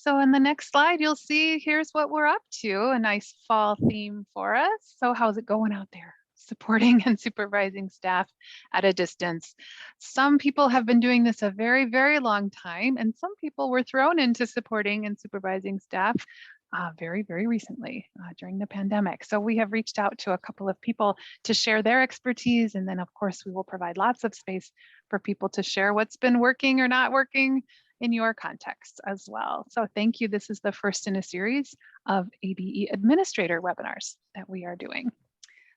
So in the next slide, you'll see here's what we're up to, a nice fall theme for us. So how's it going out there? Supporting and supervising staff at a distance. Some people have been doing this a very, very long time, and some people were thrown into supporting and supervising staff very, very recently during the pandemic. So we have reached out to a couple of people to share their expertise, and then of course we will provide lots of space for people to share what's been working or not working in your context as well. So thank you. This is the first in a series of ABE Administrator webinars that we are doing.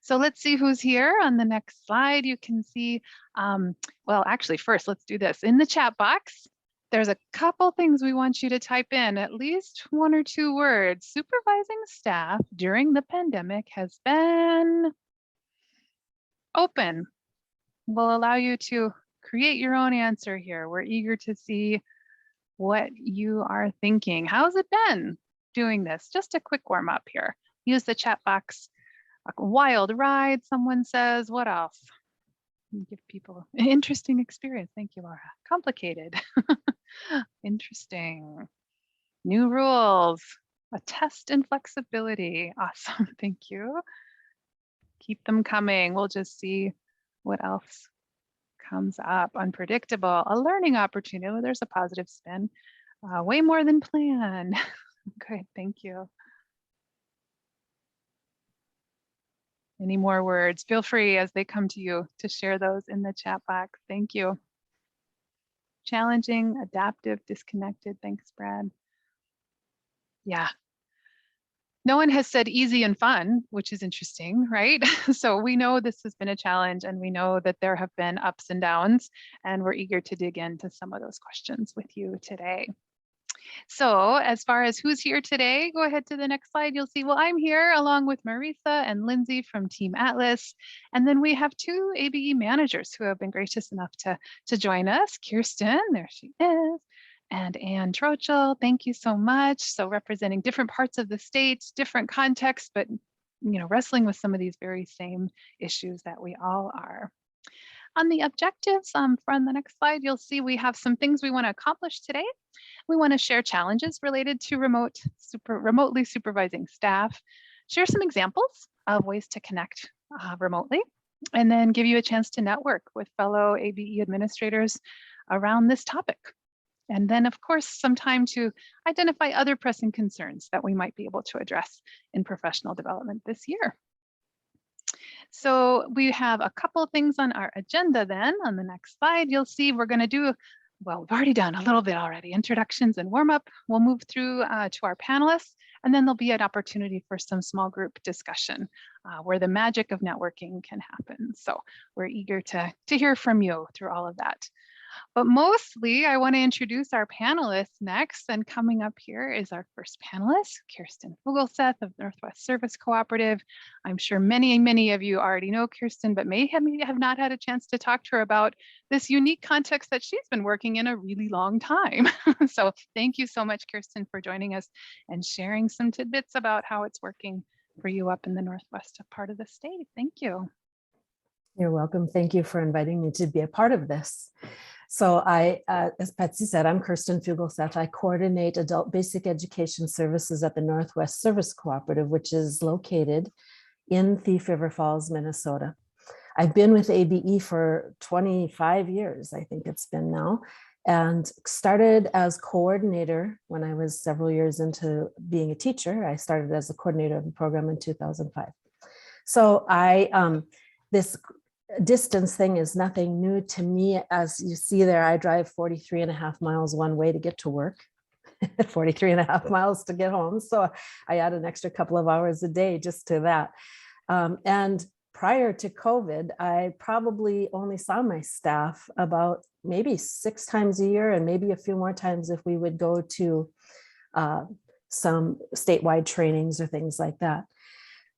So let's see who's here on the next slide. You can see, well, actually first, let's do this. In the chat box, there's a couple things we want you to type in, at least 1 or 2 words. Supervising staff during the pandemic has been open. We'll allow you to create your own answer here. We're eager to see what you are thinking. How's it been doing this? Just a quick warm up here. Use the chat box. A wild ride, someone says. What else? Give people an interesting experience. Thank you, Laura. Complicated. Interesting. New rules. A test in flexibility. Awesome. Thank you. Keep them coming. We'll just see what else comes up. Unpredictable. A learning opportunity. There's a positive spin. Way more than planned. Good. Thank you. Any more words? Feel free as they come to you to share those in the chat box. Thank you. Challenging, adaptive, disconnected. Thanks, Brad. Yeah. No one has said easy and fun, which is interesting, right? So we know this has been a challenge and we know that there have been ups and downs, and we're eager to dig into some of those questions with you today. So as far as who's here today, go ahead to the next slide. You'll see, well, I'm here along with Marisa and Lindsay from Team Atlas. And then we have 2 ABE managers who have been gracious enough to join us. Kirsten, there she is, and Anne Trochlil. Thank you so much. So representing different parts of the state, different contexts, but wrestling with some of these very same issues that we all are. On the objectives from the next slide, you'll see we have some things we want to accomplish today. We want to share challenges related to remotely supervising staff, share some examples of ways to connect remotely, and then give you a chance to network with fellow ABE administrators around this topic. And then, of course, some time to identify other pressing concerns that we might be able to address in professional development this year. So we have a couple of things on our agenda then. On the next slide, you'll see we're going to do, well, we've already done a little bit already, introductions and warm up. We'll move through to our panelists, and then there'll be an opportunity for some small group discussion where the magic of networking can happen. So we're eager to hear from you through all of that. But mostly, I want to introduce our panelists next. And coming up here is our first panelist, Kirsten Fuglseth of Northwest Service Cooperative. I'm sure many of you already know Kirsten, but may have not had a chance to talk to her about this unique context that she's been working in a really long time. So thank you so much, Kirsten, for joining us and sharing some tidbits about how it's working for you up in the Northwest part of the state. Thank you. You're welcome. Thank you for inviting me to be a part of this. So as Patsy said, I'm Kirsten Fuglseth. I coordinate adult basic education services at the Northwest Service Cooperative, which is located in Thief River Falls, Minnesota. I've been with ABE for 25 years, I think it's been now, and started as coordinator when I was several years into being a teacher. I started as a coordinator of the program in 2005. So this distance thing is nothing new to me. As you see there, I drive 43.5 miles one way to get to work, 43.5 miles to get home. So I add an extra couple of hours a day just to that. And prior to COVID, I probably only saw my staff about maybe 6 times a year, and maybe a few more times if we would go to some statewide trainings or things like that.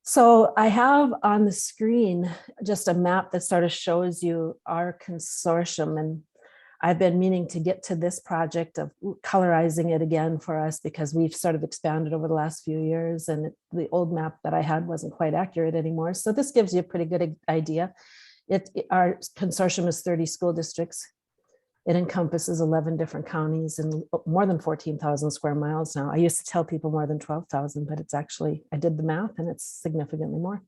So I have on the screen just a map that sort of shows you our consortium, and I've been meaning to get to this project of colorizing it again for us because we've sort of expanded over the last few years, and the old map that I had wasn't quite accurate anymore. So this gives you a pretty good idea. Our consortium is 30 school districts, It encompasses 11 different counties and more than 14,000 square miles now. I used to tell people more than 12,000, but it's actually, I did the math and it's significantly more.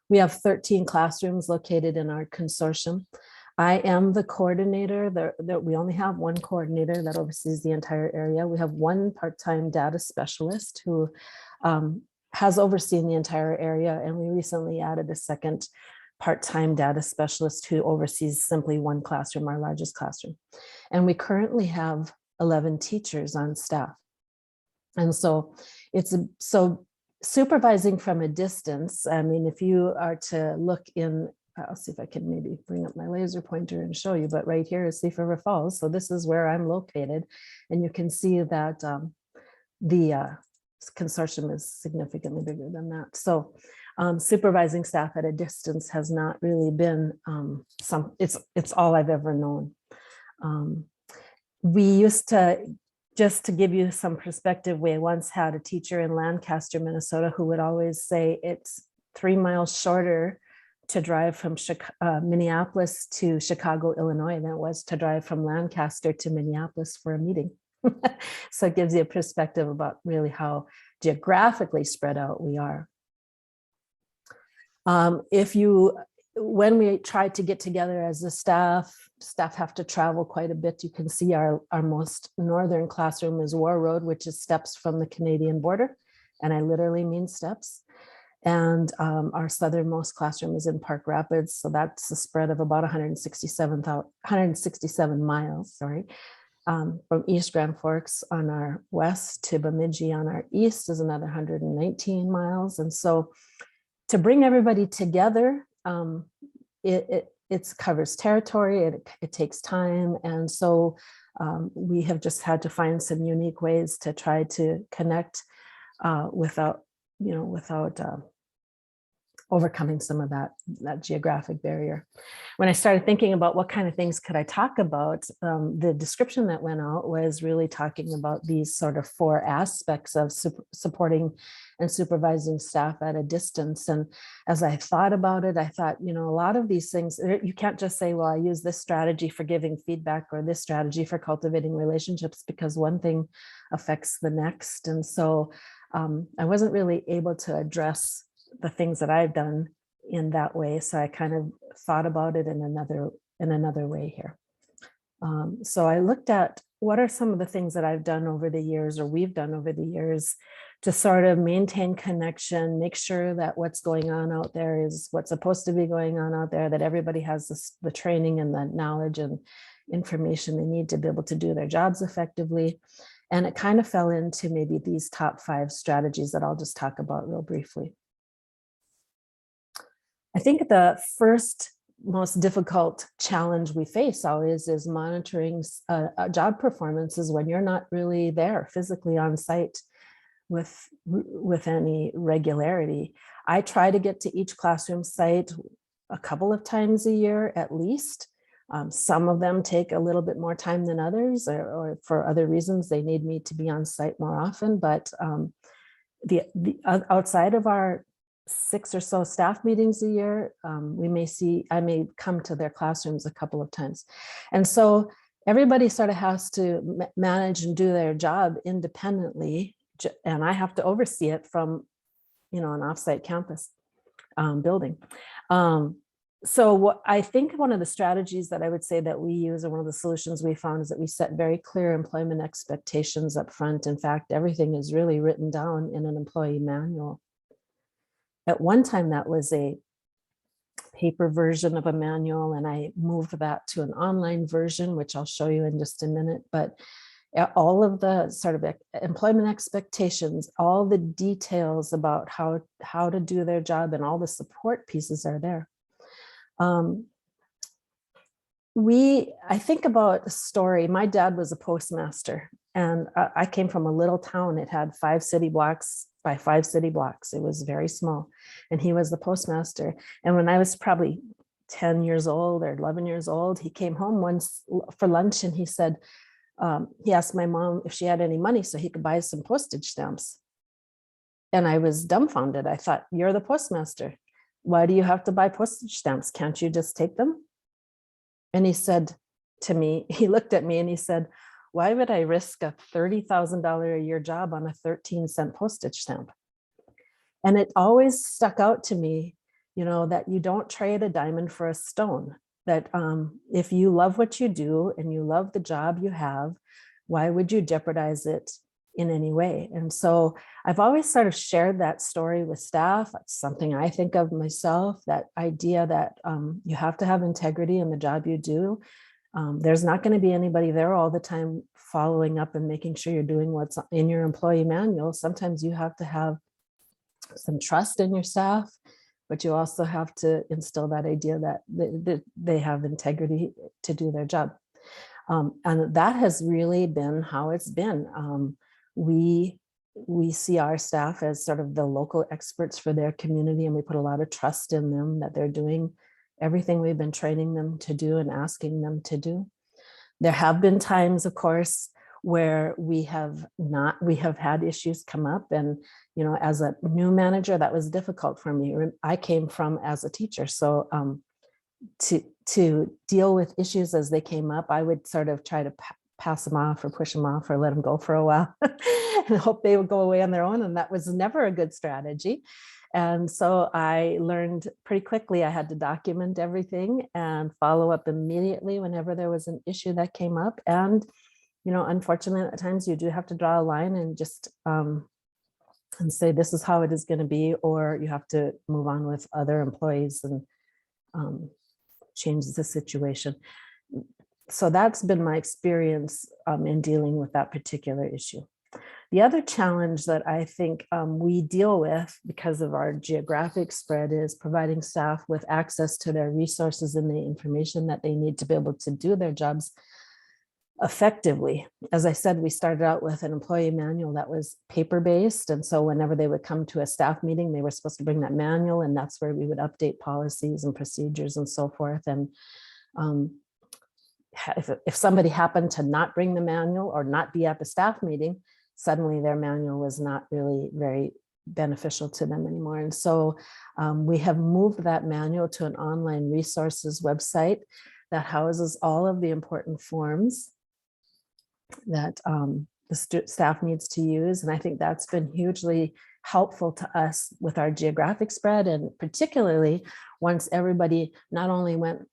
We have 13 classrooms located in our consortium. I am the coordinator. We only have one coordinator that oversees the entire area. We have one part-time data specialist who has overseen the entire area, and we recently added a second part-time data specialist who oversees simply one classroom, our largest classroom. And we currently have 11 teachers on staff. And so supervising from a distance, I mean, if you are to look in, I'll see if I can maybe bring up my laser pointer and show you, but right here is Thief River Falls. So this is where I'm located. And you can see that the consortium is significantly bigger than that. So supervising staff at a distance has not really been it's all I've ever known. We used to, just to give you some perspective, we once had a teacher in Lancaster, Minnesota, who would always say it's 3 miles shorter to drive from Minneapolis to Chicago, Illinois, than it was to drive from Lancaster to Minneapolis for a meeting. So it gives you a perspective about really how geographically spread out we are. When we try to get together as a staff have to travel quite a bit. You can see our most northern classroom is War Road, which is steps from the Canadian border. And I literally mean steps. And our southernmost classroom is in Park Rapids. So that's a spread of about 167 miles, sorry. From East Grand Forks on our west to Bemidji on our east is another 119 miles. And so to bring everybody together, it covers territory, it takes time. And so we have just had to find some unique ways to try to connect without overcoming some of that geographic barrier. When I started thinking about what kind of things could I talk about, the description that went out was really talking about these sort of 4 aspects of supporting and supervising staff at a distance. And as I thought about it, I thought, a lot of these things, you can't just say, well, I use this strategy for giving feedback or this strategy for cultivating relationships, because one thing affects the next. And so I wasn't really able to address the things that I've done in that way. So I kind of thought about it in another way here. So I looked at what are some of the things that I've done over the years, or we've done over the years, to sort of maintain connection, make sure that what's going on out there is what's supposed to be going on out there, that everybody has the training and the knowledge and information they need to be able to do their jobs effectively. And it kind of fell into maybe these top 5 strategies that I'll just talk about real briefly. I think the first most difficult challenge we face always is monitoring job performances when you're not really there physically on site with any regularity. I try to get to each classroom site a couple of times a year at least. Some of them take a little bit more time than others, or for other reasons they need me to be on site more often. But outside of our 6 or so staff meetings a year, I may come to their classrooms a couple of times. And so everybody sort of has to manage and do their job independently. And I have to oversee it from, an offsite campus building. So what I think one of the strategies that I would say that we use, or one of the solutions we found, is that we set very clear employment expectations up front. In fact, everything is really written down in an employee manual. At one time, that was a paper version of a manual, and I moved that to an online version, which I'll show you in just a minute. But all of the sort of employment expectations, all the details about how to do their job, and all the support pieces are there. I think about a story. My dad was a postmaster, and I came from a little town. It had 5 city blocks by 5 city blocks. It was very small, and he was the postmaster. And when I was probably 10 years old or 11 years old, he came home once for lunch, and he said, he asked my mom if she had any money so he could buy some postage stamps. And I was dumbfounded. I thought, you're the postmaster. Why do you have to buy postage stamps? Can't you just take them? And he said, to me, he looked at me and he said, why would I risk a $30,000 a year job on a 13-cent postage stamp? And it always stuck out to me, you know, that you don't trade a diamond for a stone, that if you love what you do and you love the job you have, why would you jeopardize it in any way? And so I've always sort of shared that story with staff. It's something I think of myself, that idea that you have to have integrity in the job you do. There's not going to be anybody there all the time following up and making sure you're doing what's in your employee manual. Sometimes you have to have some trust in your staff, but you also have to instill that idea that they have integrity to do their job. And that has really been how it's been. We see our staff as sort of the local experts for their community, and we put a lot of trust in them that they're doing everything we've been training them to do and asking them to do. There have been times, of course, where we have had issues come up, and you know, as a new manager, that was difficult for me. I came from as a teacher, so to deal with issues as they came up, I would sort of try to pass them off or push them off or let them go for a while and hope they would go away on their own, and that was never a good strategy. And so I learned pretty quickly I had to document everything and follow up immediately whenever there was an issue that came up. And you know, unfortunately, at times you do have to draw a line and just and say, this is how it is going to be, or you have to move on with other employees and change the situation. So that's been my experience in dealing with that particular issue. The other challenge that I think we deal with because of our geographic spread is providing staff with access to their resources and the information that they need to be able to do their jobs effectively. As I said, we started out with an employee manual that was paper-based. And so whenever they would come to a staff meeting, they were supposed to bring that manual, and that's where we would update policies and procedures and so forth. And if somebody happened to not bring the manual or not be at the staff meeting, suddenly their manual was not really very beneficial to them anymore. And so we have moved that manual to an online resources website that houses all of the important forms that the staff needs to use. And I think that's been hugely helpful to us with our geographic spread, and particularly once everybody not only went,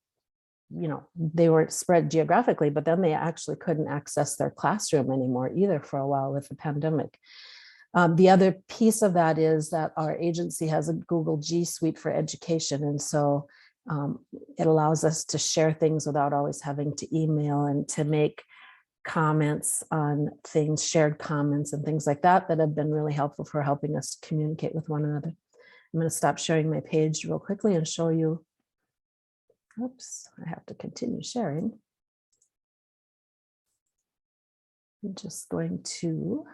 you know, they were spread geographically, but then they actually couldn't access their classroom anymore either for a while with the pandemic. The other piece of that is that our agency has a Google G Suite for education. And so it allows us to share things without always having to email, and to make comments on things, shared comments and things like that, that have been really helpful for helping us to communicate with one another. I'm going to stop sharing my page real quickly and show you. Oops, I have to continue sharing. I'm just going to,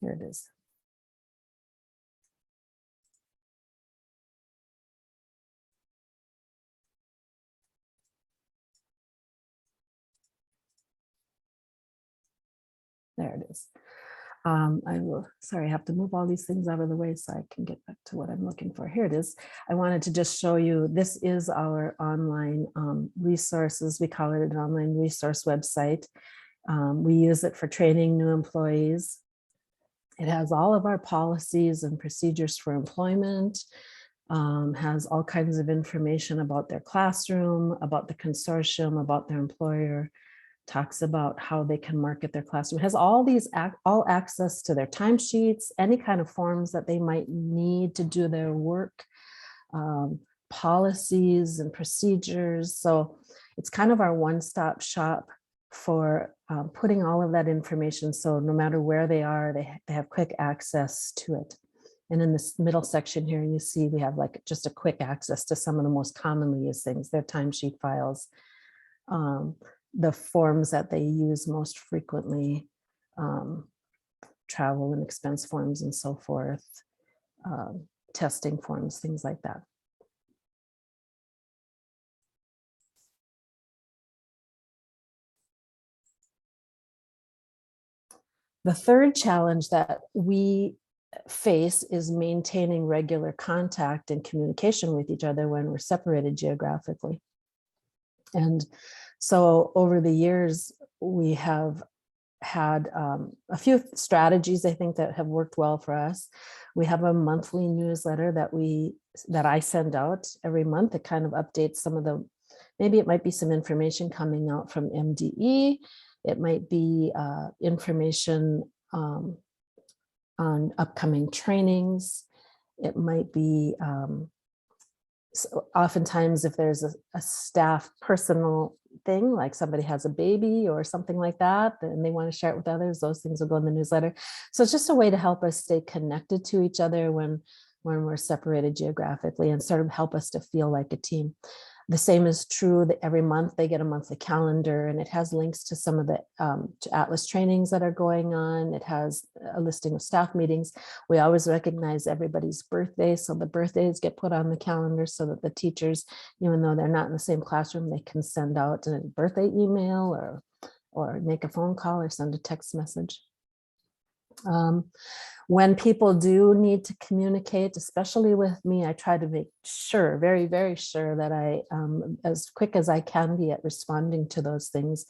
here it is. There it is. Sorry, I have to move all these things out of the way so I can get back to what I'm looking for. Here it is. I wanted to just show you, this is our online resources. We call it an online resource website. We use it for training new employees. It has all of our policies and procedures for employment, has all kinds of information about their classroom, about the consortium, about their employer, talks about how they can market their classroom. It has all these, all access to their timesheets, any kind of forms that they might need to do their work, policies and procedures. So it's kind of our one-stop shop for putting all of that information. So no matter where they are, they have quick access to it. And in this middle section here, you see we have like just a quick access to some of the most commonly used things, their timesheet files, the forms that they use most frequently, travel and expense forms and so forth, testing forms, things like that. The third challenge that we face is maintaining regular contact and communication with each other when we're separated geographically. And So over the years, we have had a few strategies, I think, that have worked well for us. We have a monthly newsletter that I send out every month. It kind of updates some of the, maybe it might be some information coming out from MDE. It might be information on upcoming trainings. It might be so oftentimes if there's a staff personal thing, like somebody has a baby or something like that, and they want to share it with others, those things will go in the newsletter. So it's just a way to help us stay connected to each other when we're separated geographically, and sort of help us to feel like a team. The same is true that every month they get a monthly calendar, and it has links to some of the to Atlas trainings that are going on. It has a listing of staff meetings. We always recognize everybody's birthday, so the birthdays get put on the calendar so that the teachers, even though they're not in the same classroom, they can send out a birthday email or make a phone call or send a text message. When people do need to communicate, especially with me, I try to make sure, very, very sure, that I, as quick as I can be at responding to those things.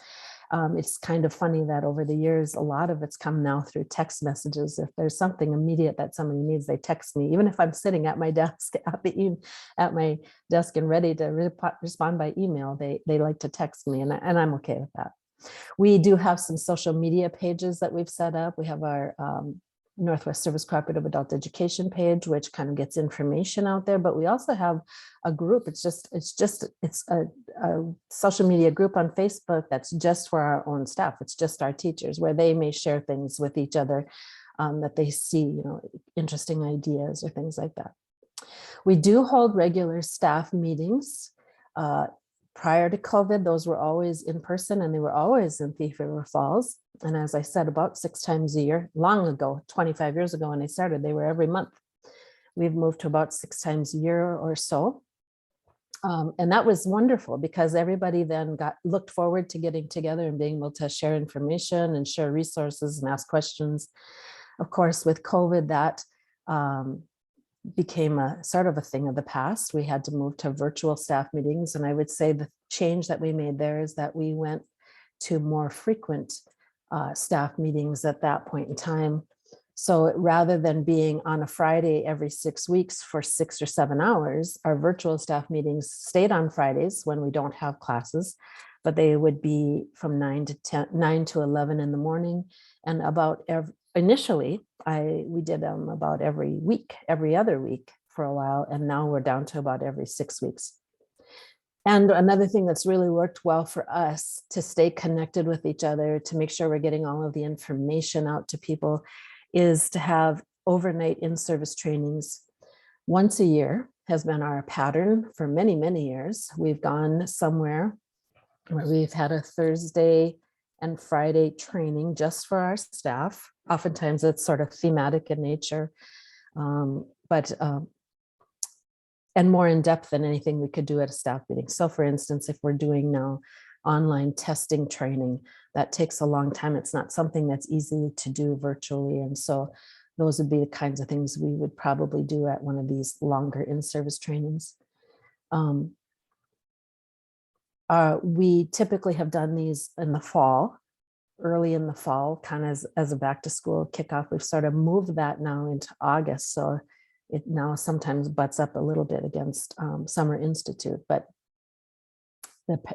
It's kind of funny that over the years, a lot of it's come now through text messages. If there's something immediate that somebody needs, they text me, even if I'm sitting at my desk at my desk and ready to respond by email, they like to text me, and I'm okay with that. We do have some social media pages that we've set up. We have our Northwest Service Cooperative Adult Education page, which kind of gets information out there, but we also have a group. It's a social media group on Facebook that's just for our own staff. It's just our teachers, where they may share things with each other that they see, interesting ideas or things like that. We do hold regular staff meetings. Prior to COVID, those were always in person, and they were always in Thief River Falls. And as I said, about 6 times a year, long ago, 25 years ago when I started, they were every month. We've moved to about 6 times a year or so. And that was wonderful, because everybody then looked forward to getting together and being able to share information and share resources and ask questions. Of course, with COVID, that became a sort of a thing of the past. We had to move to virtual staff meetings. And I would say the change that we made there is that we went to more frequent staff meetings at that point in time. So rather than being on a Friday every 6 weeks for 6 or 7 hours, our virtual staff meetings stayed on Fridays when we don't have classes, but they would be from 9 to 11 in the morning, and about initially, we did them about every other week for a while, and now we're down to about every 6 weeks. And another thing that's really worked well for us to stay connected with each other, to make sure we're getting all of the information out to people, is to have overnight in-service trainings. Once a year has been our pattern for many, many years. We've gone somewhere where we've had a Thursday and Friday training just for our staff. Oftentimes it's sort of thematic in nature, and more in depth than anything we could do at a staff meeting. So for instance, if we're doing now online testing training, that takes a long time. It's not something that's easy to do virtually. And so those would be the kinds of things we would probably do at one of these longer in-service trainings. We typically have done these in the fall, early in the fall, kind of as a back to school kickoff. We've sort of moved that now into August. So it now sometimes butts up a little bit against Summer Institute, but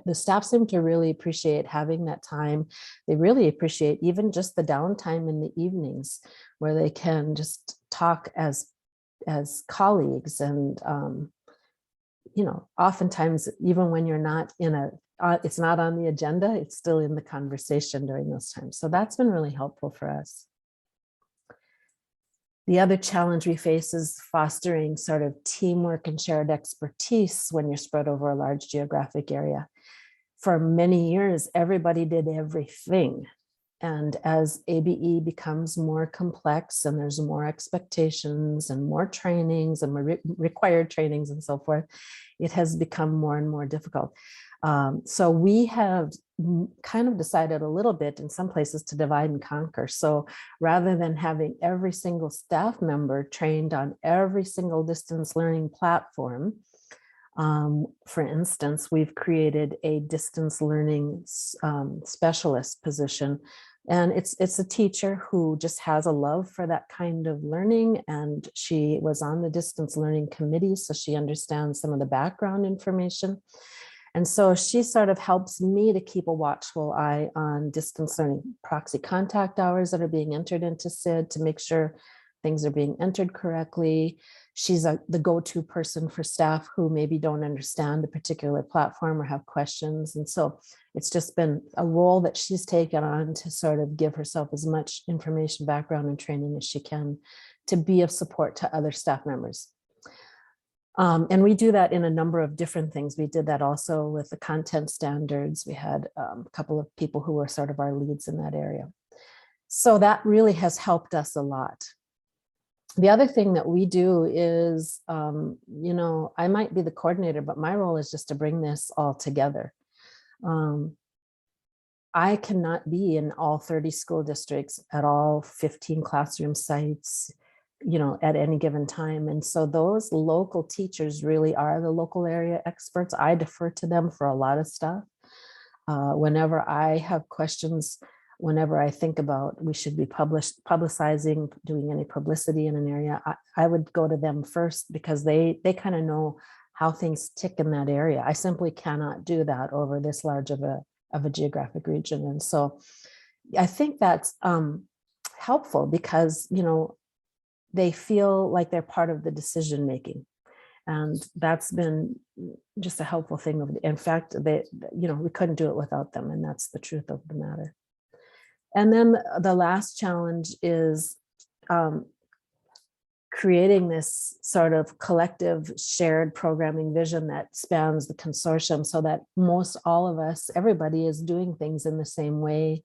the staff seem to really appreciate having that time. They really appreciate even just the downtime in the evenings where they can just talk as colleagues. And, oftentimes, even when you're not it's not on the agenda, it's still in the conversation during those times. So that's been really helpful for us. The other challenge we face is fostering sort of teamwork and shared expertise when you're spread over a large geographic area. For many years, everybody did everything. And as ABE becomes more complex and there's more expectations and more trainings and required trainings and so forth, it has become more and more difficult. So we have kind of decided a little bit in some places to divide and conquer. So rather than having every single staff member trained on every single distance learning platform, For instance, we've created a distance learning specialist position, and it's a teacher who just has a love for that kind of learning, and she was on the distance learning committee, so she understands some of the background information. And so she sort of helps me to keep a watchful eye on distance learning proxy contact hours that are being entered into SID to make sure things are being entered correctly. She's the go-to person for staff who maybe don't understand a particular platform or have questions. And so it's just been a role that she's taken on to sort of give herself as much information, background, and training as she can to be of support to other staff members. And we do that in a number of different things. We did that also with the content standards. We had a couple of people who were sort of our leads in that area. So that really has helped us a lot. The other thing that we do is, you know, I might be the coordinator, but my role is just to bring this all together. I cannot be in all 30 school districts at all 15 classroom sites, you know, at any given time. And so those local teachers really are the local area experts. I defer to them for a lot of stuff. Whenever I have questions, whenever I think about we should be publicizing, doing any publicity in an area, I would go to them first because they kind of know how things tick in that area. I simply cannot do that over this large of a geographic region. And so I think that's helpful because, you know, they feel like they're part of the decision making. And that's been just a helpful thing. In fact, you know, we couldn't do it without them. And that's the truth of the matter. And then the last challenge is creating this sort of collective shared programming vision that spans the consortium so that most all of us, everybody is doing things in the same way,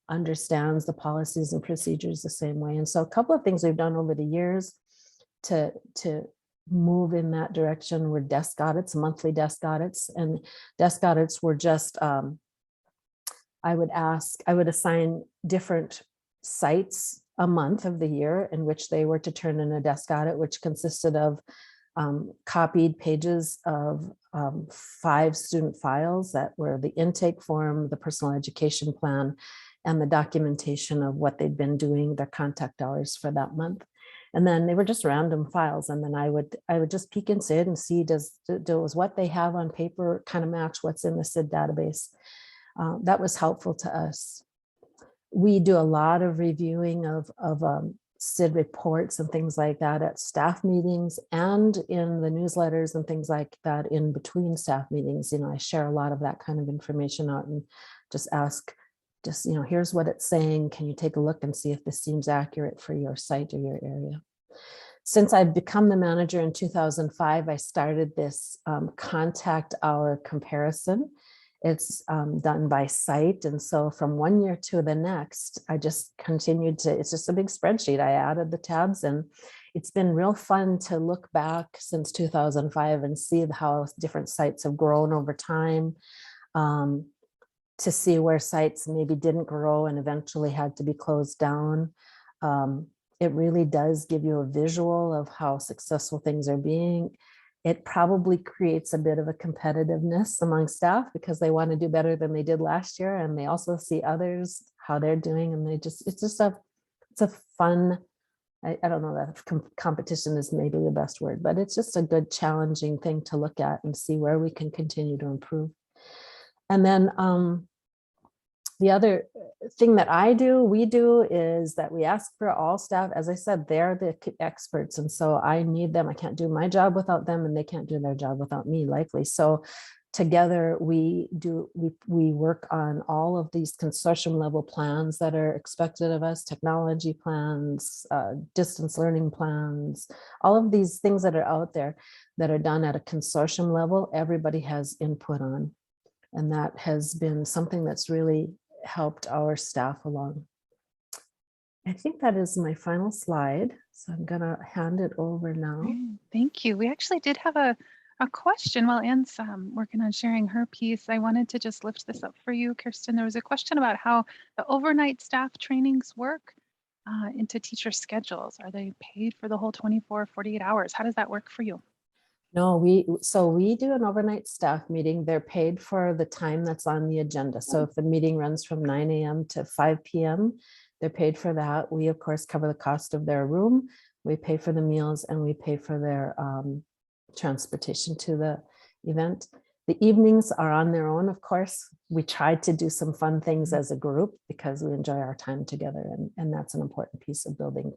understands the policies and procedures the same way. And so a couple of things we've done over the years to move in that direction were desk audits, monthly desk audits. And desk audits were just, I would assign different sites a month of the year in which they were to turn in a desk audit, which consisted of copied pages of 5 student files that were the intake form, the personal education plan, and the documentation of what they'd been doing, their contact hours for that month. And then they were just random files. And then I would just peek in SID and see, does what they have on paper kind of match what's in the SID database? That was helpful to us. We do a lot of reviewing of SID reports and things like that at staff meetings and in the newsletters and things like that in between staff meetings. You know, I share a lot of that kind of information out and just ask, you know, here's what it's saying. Can you take a look and see if this seems accurate for your site or your area? Since I've become the manager in 2005, I started this contact hour comparison. It's done by site. And so from one year to the next, I just continued to, it's just a big spreadsheet. I added the tabs and it's been real fun to look back since 2005 and see how different sites have grown over time, to see where sites maybe didn't grow and eventually had to be closed down. It really does give you a visual of how successful things are being. It probably creates a bit of a competitiveness among staff because they want to do better than they did last year. And they also see others, how they're doing. And it's a fun, I don't know that competition is maybe the best word, but it's just a good challenging thing to look at and see where we can continue to improve. And then the other thing that we do is that we ask for all staff. As I said, they're the experts. And so I need them. I can't do my job without them and they can't do their job without me, likely. So together we work on all of these consortium level plans that are expected of us, technology plans, distance learning plans, all of these things that are out there that are done at a consortium level, everybody has input on. And that has been something that's really helped our staff along. I think that is my final slide. So I'm going to hand it over now. Thank you. We actually did have a question while Anne's working on sharing her piece. I wanted to just lift this up for you, Kirsten. There was a question about how the overnight staff trainings work into teacher schedules. Are they paid for the whole 24, 48 hours? How does that work for you? No, we do an overnight staff meeting. They're paid for the time that's on the agenda. So if the meeting runs from 9 a.m. to 5 p.m., they're paid for that. We, of course, cover the cost of their room. We pay for the meals and we pay for their transportation to the event. The evenings are on their own, of course. We try to do some fun things as a group because we enjoy our time together. And that's an important piece of building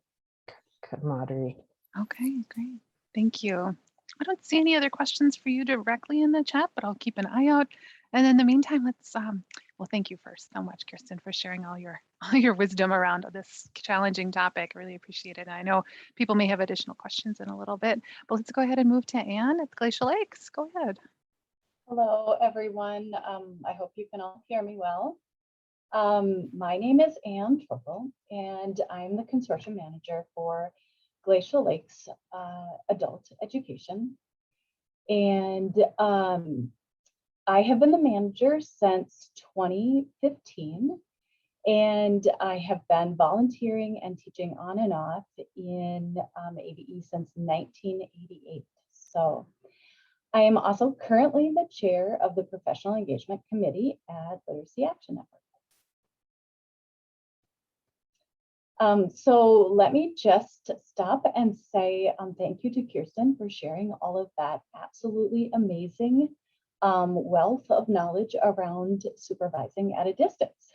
camaraderie. Okay, great. Thank you. I don't see any other questions for you directly in the chat, but I'll keep an eye out. And in the meantime, let's, well, thank you first so much, Kirsten, for sharing all your wisdom around this challenging topic. Really appreciate it. I know people may have additional questions in a little bit, but let's go ahead and move to Anne at Glacial Lakes. Go ahead. Hello, everyone. I hope you can all hear me well. My name is Anne Trochlil, and I'm the Consortium Manager for Glacial Lakes Adult Education. And I have been the manager since 2015, and I have been volunteering and teaching on and off in ABE since 1988. So I am also currently the chair of the Professional Engagement Committee at Literacy Action Network. So let me just stop and say thank you to Kirsten for sharing all of that absolutely amazing wealth of knowledge around supervising at a distance.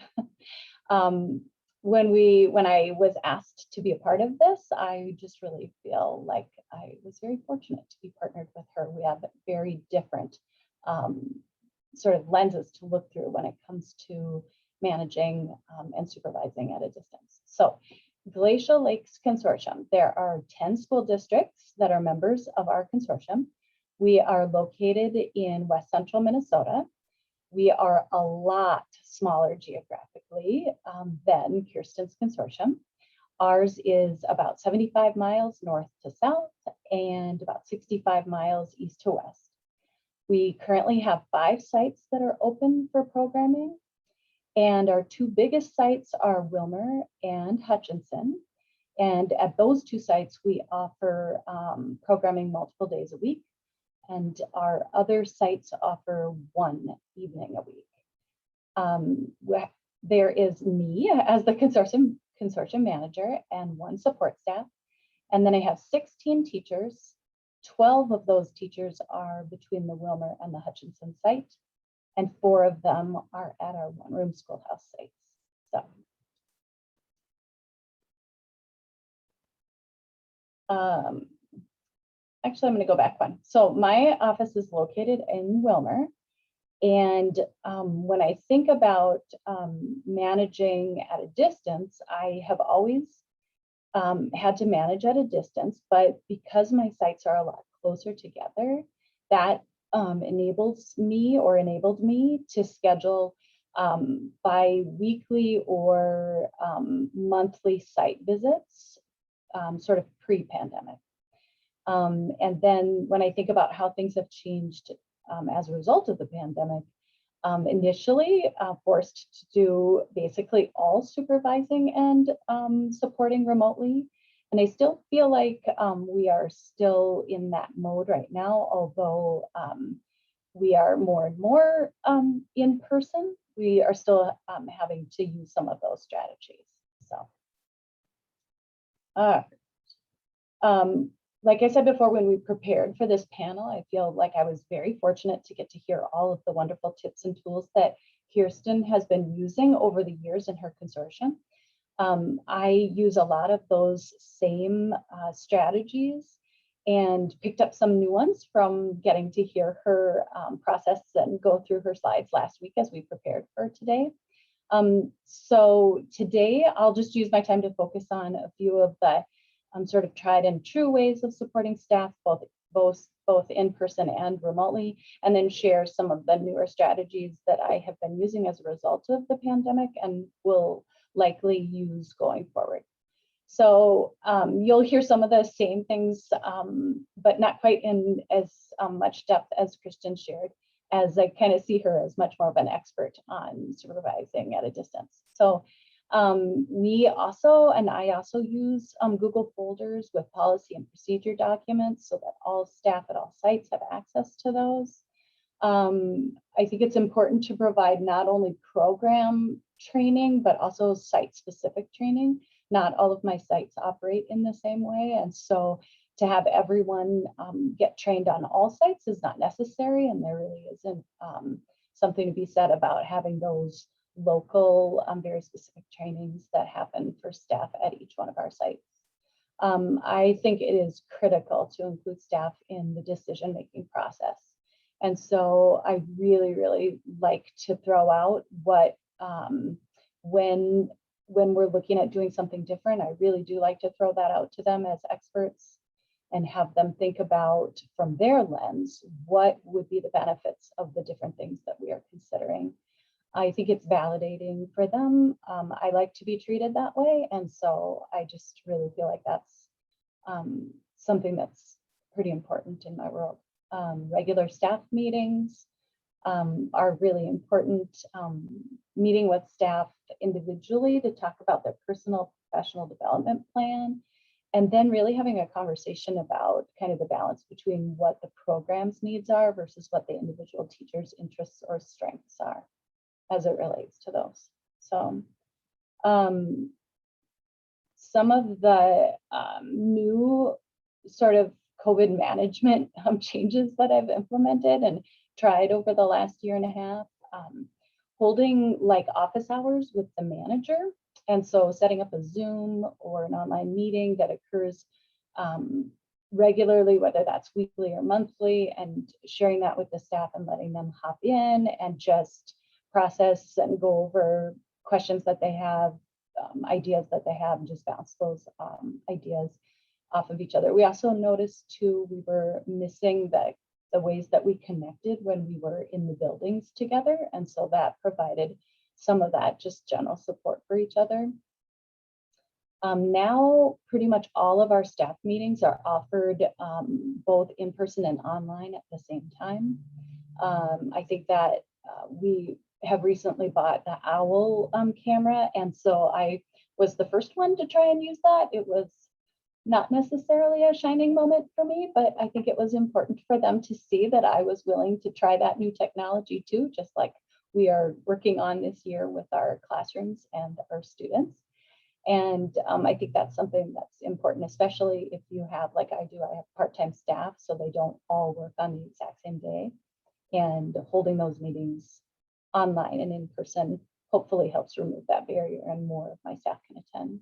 When I was asked to be a part of this, I just really feel like I was very fortunate to be partnered with her. We have very different sort of lenses to look through when it comes to managing and supervising at a distance. So Glacial Lakes Consortium, there are 10 school districts that are members of our consortium. We are located in West Central Minnesota. We are a lot smaller geographically than Kirsten's consortium. Ours is about 75 miles north to south and about 65 miles east to west. We currently have 5 sites that are open for programming. And our 2 biggest sites are Wilmer and Hutchinson. And at those 2 sites, we offer programming multiple days a week. And our other sites offer 1 evening a week. There is me as the consortium manager and 1 support staff. And then I have 16 teachers. 12 of those teachers are between the Wilmer and the Hutchinson site, and 4 of them are at our one-room schoolhouse sites. So, actually, I'm going to go back one. So my office is located in Wilmer, and when I think about managing at a distance, I have always had to manage at a distance, but because my sites are a lot closer together, that enabled me to schedule bi-weekly or monthly site visits, sort of pre-pandemic. And then when I think about how things have changed as a result of the pandemic, initially forced to do basically all supervising and supporting remotely. And I still feel like we are still in that mode right now, although we are more and more in person. We are still having to use some of those strategies. So, like I said before, when we prepared for this panel, I feel like I was very fortunate to get to hear all of the wonderful tips and tools that Kirsten has been using over the years in her consortium. I use a lot of those same strategies and picked up some new ones from getting to hear her process and go through her slides last week as we prepared for today. So today I'll just use my time to focus on a few of the sort of tried and true ways of supporting staff, both in person and remotely, and then share some of the newer strategies that I have been using as a result of the pandemic and will likely use going forward. So you'll hear some of the same things, but not quite in as much depth as Kirsten shared, as I kind of see her as much more of an expert on supervising at a distance. So We also, and I also use Google folders with policy and procedure documents so that all staff at all sites have access to those. I think it's important to provide not only program training, but also site-specific training. Not all of my sites operate in the same way. And so to have everyone get trained on all sites is not necessary. And there really isn't something to be said about having those local, very specific trainings that happen for staff at each one of our sites. I think it is critical to include staff in the decision-making process. And so I really, really like to throw out what, when we're looking at doing something different, I really do like to throw that out to them as experts and have them think about from their lens, what would be the benefits of the different things that we are considering. I think it's validating for them. I like to be treated that way. And so I just really feel like that's something that's pretty important in my world. Regular staff meetings are really important. Meeting with staff individually to talk about their personal professional development plan, and then really having a conversation about kind of the balance between what the program's needs are versus what the individual teacher's interests or strengths are as it relates to those. So some of the new sort of COVID management changes that I've implemented and tried over the last year and a half, holding like office hours with the manager. And so setting up a Zoom or an online meeting that occurs regularly, whether that's weekly or monthly, and sharing that with the staff and letting them hop in and just process and go over questions that they have, ideas that they have, and just bounce those ideas off of each other. We also noticed too, we were missing the ways that we connected when we were in the buildings together. And so that provided some of that just general support for each other. Now, pretty much all of our staff meetings are offered both in person and online at the same time. I think that we have recently bought the OWL camera. And so I was the first one to try and use that. It was not necessarily a shining moment for me, but I think it was important for them to see that I was willing to try that new technology too, just like we are working on this year with our classrooms and our students. And I think that's something that's important, especially if you have, like I do, I have part-time staff, so they don't all work on the exact same day. And holding those meetings online and in person hopefully helps remove that barrier and more of my staff can attend.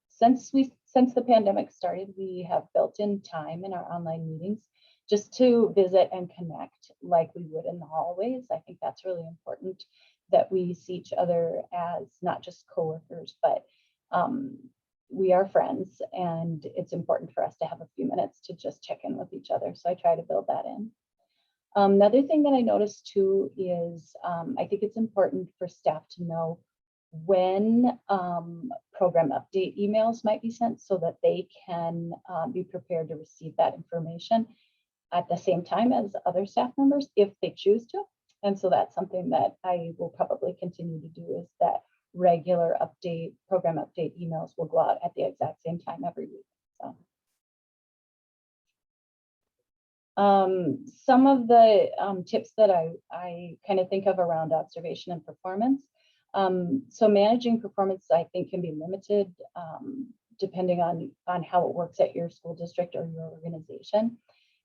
Since the pandemic started, we have built in time in our online meetings just to visit and connect like we would in the hallways. I think that's really important that we see each other as not just coworkers, but we are friends, and it's important for us to have a few minutes to just check in with each other. So I try to build that in. Another thing that I noticed too is I think it's important for staff to know when program update emails might be sent so that they can be prepared to receive that information at the same time as other staff members if they choose to. And so that's something that I will probably continue to do, is that regular program update emails will go out at the exact same time every week. So. Some of the tips that I kind of think of around observation and performance. So managing performance, I think, can be limited depending on how it works at your school district or your organization.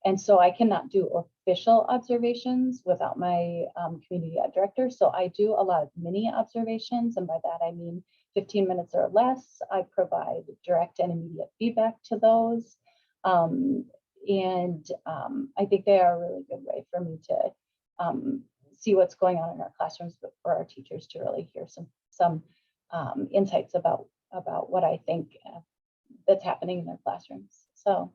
And so I cannot do official observations without my community ed director. So I do a lot of mini observations. And by that, I mean 15 minutes or less. I provide direct and immediate feedback to those. I think they are a really good way for me to see what's going on in our classrooms, but for our teachers to really hear some insights about what I think that's happening in their classrooms. So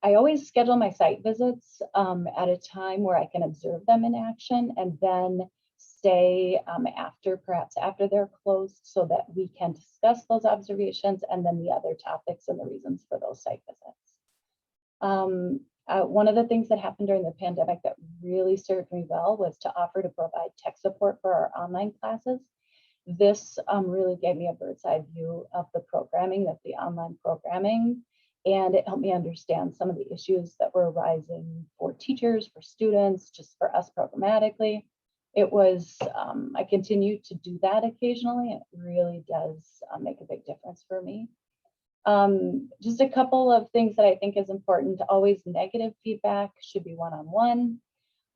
I always schedule my site visits at a time where I can observe them in action, and then stay perhaps after they're closed, so that we can discuss those observations and then the other topics and the reasons for those site visits. One of the things that happened during the pandemic that really served me well was to offer to provide tech support for our online classes. this really gave me a bird's eye view of the programming, of the online programming, and it helped me understand some of the issues that were arising for teachers, for students, just for us programmatically. It was, I continue to do that occasionally, and it really does make a big difference for me. Just a couple of things that I think is important. Always negative feedback should be one-on-one.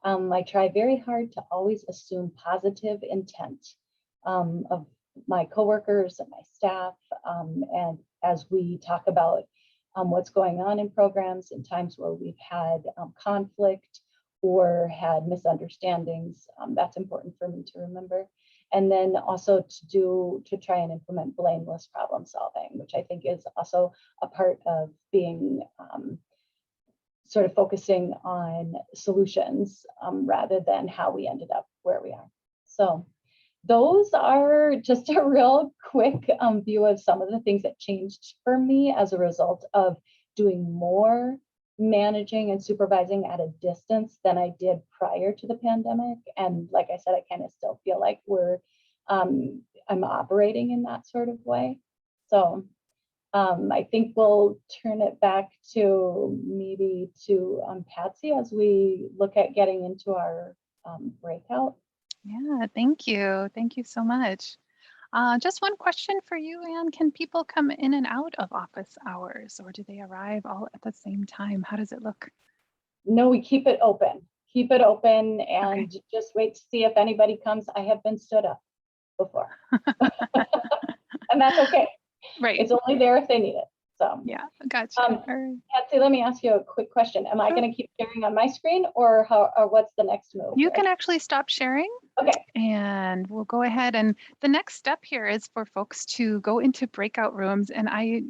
I try very hard to always assume positive intent of my coworkers and my staff. And as we talk about what's going on in programs in times where we've had conflict or had misunderstandings, that's important for me to remember. And then also to try and implement blameless problem solving, which I think is also a part of being sort of focusing on solutions rather than how we ended up where we are. So those are just a real quick view of some of the things that changed for me as a result of doing more managing and supervising at a distance than I did prior to the pandemic. And like I said, I kind of still feel like I'm operating in that sort of way. So I think we'll turn it back to maybe to Patsy as we look at getting into our breakout. Yeah, thank you. Thank you so much. Just one question for you, Anne. Can people come in and out of office hours, or do they arrive all at the same time? How does it look? No, we keep it open. Keep it open and just wait to see if anybody comes. I have been stood up before. And that's okay. Right. It's only there if they need it. So yeah, gotcha. Patsy, let me ask you a quick question. Am I going to keep sharing on my screen, or what's the next move? You can actually stop sharing. Okay. And we'll go ahead, and the next step here is for folks to go into breakout rooms, and I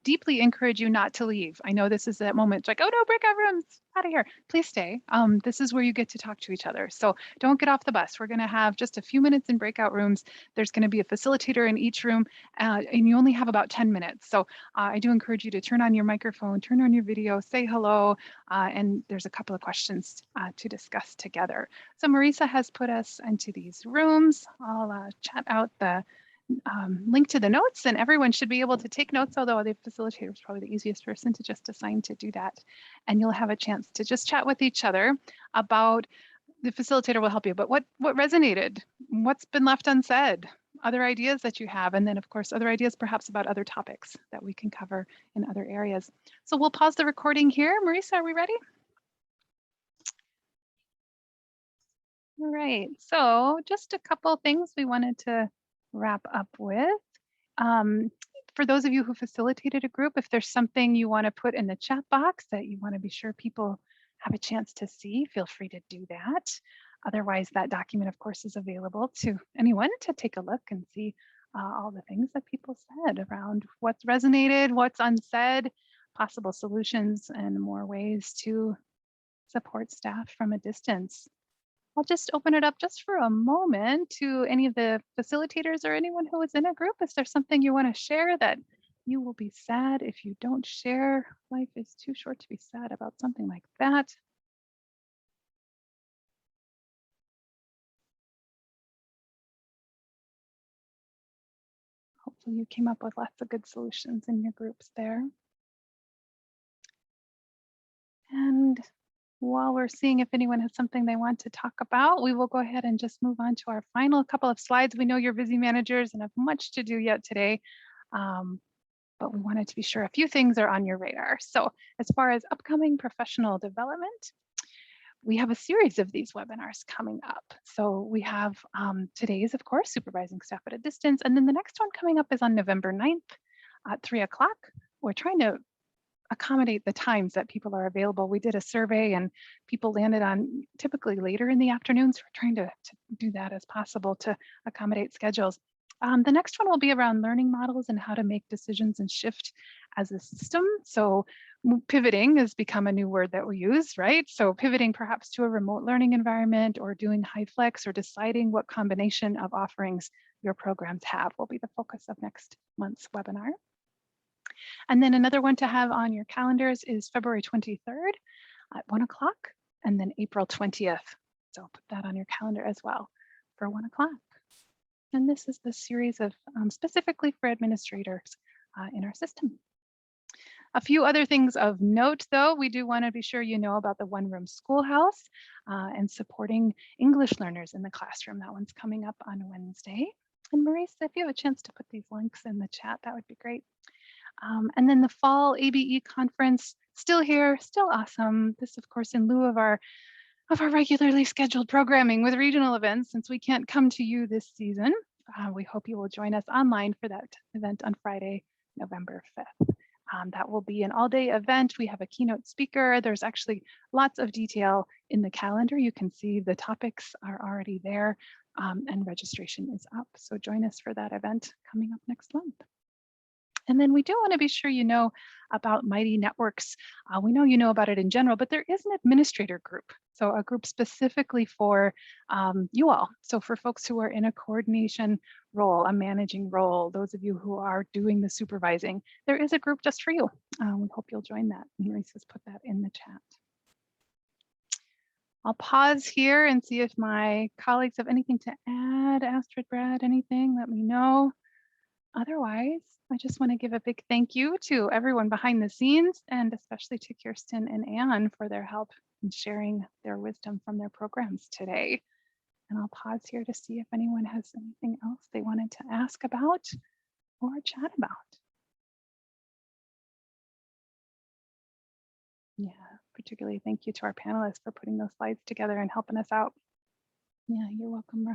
deeply encourage you not to leave. I know this is that moment, it's like, oh no, breakout rooms, out of here. Please stay. This is where you get to talk to each other. So don't get off the bus. We're going to have just a few minutes in breakout rooms. There's going to be a facilitator in each room, and you only have about 10 minutes. So I do encourage you to turn on your microphone, turn on your video, say hello, and there's a couple of questions to discuss together. So Marisa has put us into these rooms. I'll chat out the link to the notes, and everyone should be able to take notes, although the facilitator is probably the easiest person to just assign to do that. And you'll have a chance to just chat with each other about, the facilitator will help you, but what resonated, what's been left unsaid, other ideas that you have, and then of course other ideas perhaps about other topics that we can cover in other areas. So we'll pause the recording here. Marisa, are we ready? All right, so just a couple things we wanted to wrap up with. For those of you who facilitated a group, if there's something you want to put in the chat box that you want to be sure people have a chance to see, feel free to do that. Otherwise, that document, of course, is available to anyone to take a look and see all the things that people said around what's resonated, what's unsaid, possible solutions, and more ways to support staff from a distance. I'll just open it up just for a moment to any of the facilitators or anyone who is in a group. Is there something you want to share that you will be sad if you don't share? Life is too short to be sad about something like that. Hopefully you came up with lots of good solutions in your groups there. And while we're seeing if anyone has something they want to talk about, we will go ahead and just move on to our final couple of slides. We know you're busy managers and have much to do yet today, but we wanted to be sure a few things are on your radar. So as far as upcoming professional development, we have a series of these webinars coming up. So we have today's, of course, Supervising Staff at a Distance, and then the next one coming up is on November 9th at 3 o'clock. We're trying to accommodate the times that people are available. We did a survey and people landed on typically later in the afternoon. So we're trying to do that as possible to accommodate schedules. The next one will be around learning models and how to make decisions and shift as a system. So pivoting has become a new word that we use, right? So pivoting perhaps to a remote learning environment or doing high flex or deciding what combination of offerings your programs have will be the focus of next month's webinar. And then another one to have on your calendars is February 23rd at 1 o'clock, and then April 20th. So put that on your calendar as well for 1 o'clock. And this is the series of specifically for administrators in our system. A few other things of note, though, we do want to be sure you know about the one-room schoolhouse and supporting English learners in the classroom. That one's coming up on Wednesday. And Marisa, if you have a chance to put these links in the chat, that would be great. And then the fall ABE conference, still here, still awesome. This, of course, in lieu of our regularly scheduled programming with regional events, since we can't come to you this season. We hope you will join us online for that event on Friday, November 5th. That will be an all-day event. We have a keynote speaker. There's actually lots of detail in the calendar. You can see the topics are already there and registration is up. So join us for that event coming up next month. And then we do want to be sure you know about Mighty Networks. We know you know about it in general, but there is an administrator group. So a group specifically for you all. So for folks who are in a coordination role, a managing role, those of you who are doing the supervising, there is a group just for you. We hope you'll join that. Maurice's put that in the chat. I'll pause here and see if my colleagues have anything to add. Astrid, Brad, anything, let me know. Otherwise, I just want to give a big thank you to everyone behind the scenes and especially to Kirsten and Anne for their help in sharing their wisdom from their programs today. And I'll pause here to see if anyone has anything else they wanted to ask about or chat about. Yeah, particularly thank you to our panelists for putting those slides together and helping us out. Yeah, you're welcome,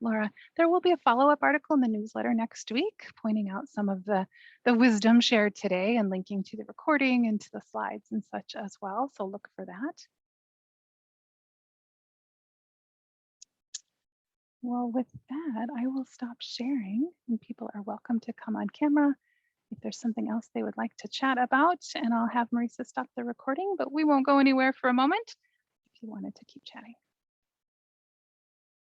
Laura. There will be a follow-up article in the newsletter next week pointing out some of the wisdom shared today and linking to the recording and to the slides and such as well. So look for that. Well, with that, I will stop sharing and people are welcome to come on camera if there's something else they would like to chat about, and I'll have Marisa stop the recording, but we won't go anywhere for a moment if you wanted to keep chatting.